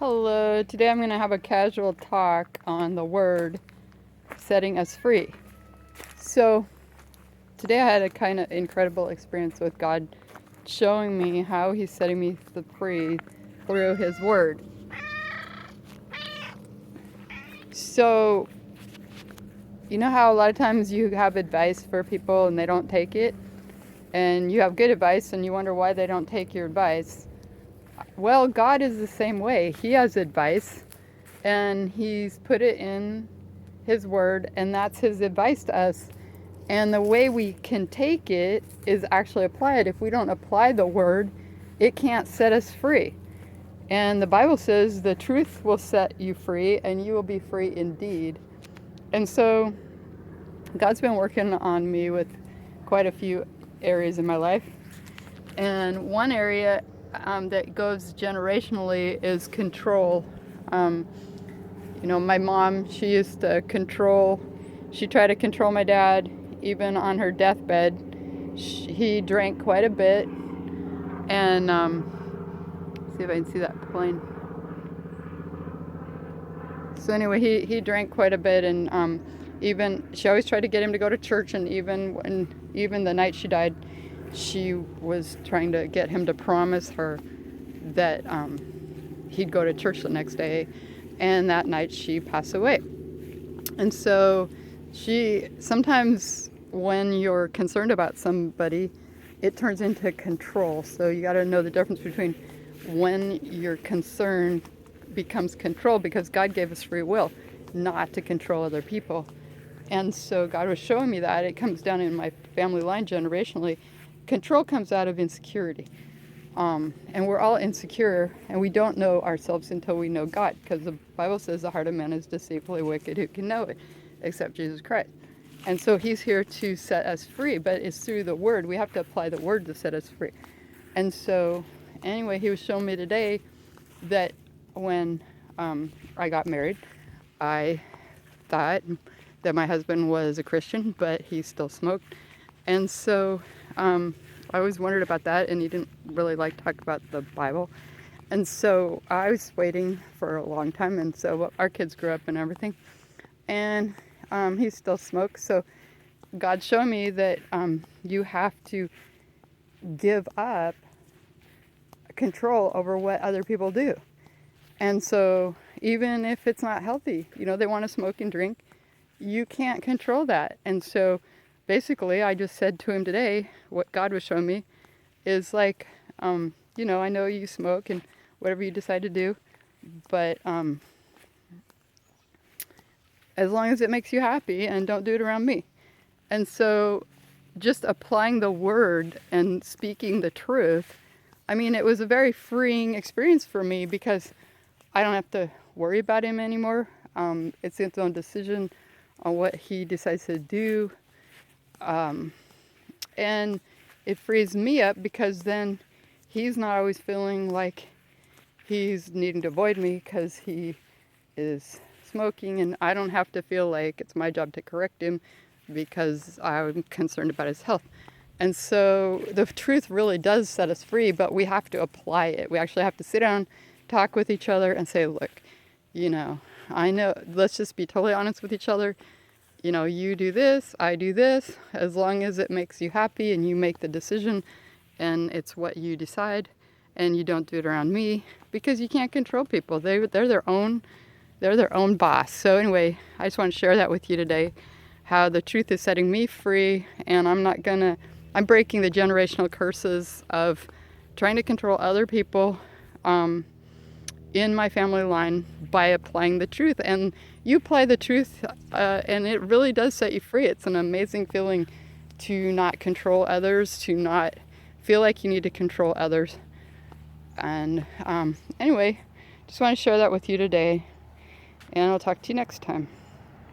Hello, today I'm going to have a casual talk on the word setting us free. So, today I had a kind of incredible experience with God showing me how He's setting me free through His word. So, you know how a lot of times you have advice for people and they don't take it? And you have good advice and you wonder why they don't take your advice. Well, God is the same way. He has advice and He's put it in His word, and that's His advice to us. And the way we can take it is actually apply it. If we don't apply the word, it can't set us free. And the Bible says the truth will set you free and you will be free indeed. And so God's been working on me with quite a few areas in my life. And one area that goes generationally is control. My mom, she tried to control my dad even on her deathbed. He drank quite a bit. And see if I can see that plane. So anyway, he drank quite a bit, and even she always tried to get him to go to church, and even the night she died, she was trying to get him to promise her that he'd go to church the next day. And that night she passed away. And so sometimes when you're concerned about somebody, it turns into control. So you got to know the difference between when your concern becomes control, because God gave us free will not to control other people. And so God was showing me that. It comes down in my family line generationally. Control comes out of insecurity. And we're all insecure, and we don't know ourselves until we know God, because the Bible says the heart of man is deceitfully wicked. Who can know it except Jesus Christ? And so He's here to set us free, but it's through the word. We have to apply the word to set us free. And so anyway, He was showing me today that when I got married, I thought that my husband was a Christian, but he still smoked. And so I always wondered about that, and he didn't really like to talk about the Bible. And so I was waiting for a long time, and so our kids grew up and everything. And he still smokes. So God showed me that you have to give up control over what other people do. And so even if it's not healthy, they want to smoke and drink, you can't control that. And so basically, I just said to him today, what God was showing me is like, I know you smoke and whatever you decide to do, but as long as it makes you happy, and don't do it around me. And so just applying the word and speaking the truth, it was a very freeing experience for me, because I don't have to worry about him anymore. It's his own decision on what he decides to do. And it frees me up, because then he's not always feeling like he's needing to avoid me because he is smoking, and I don't have to feel like it's my job to correct him because I'm concerned about his health. And so the truth really does set us free, but we have to apply it. We actually have to sit down, talk with each other, and say, look, I know, let's just be totally honest with each other. You do this, I do this, as long as it makes you happy and you make the decision and it's what you decide, and you don't do it around me, because you can't control people. They're their own boss. So anyway, I just want to share that with you today, how the truth is setting me free, and I'm breaking the generational curses of trying to control other people in my family line by applying the truth. And you apply the truth, and it really does set you free. It's an amazing feeling to not control others, to not feel like you need to control others. And anyway, just want to share that with you today, and I'll talk to you next time.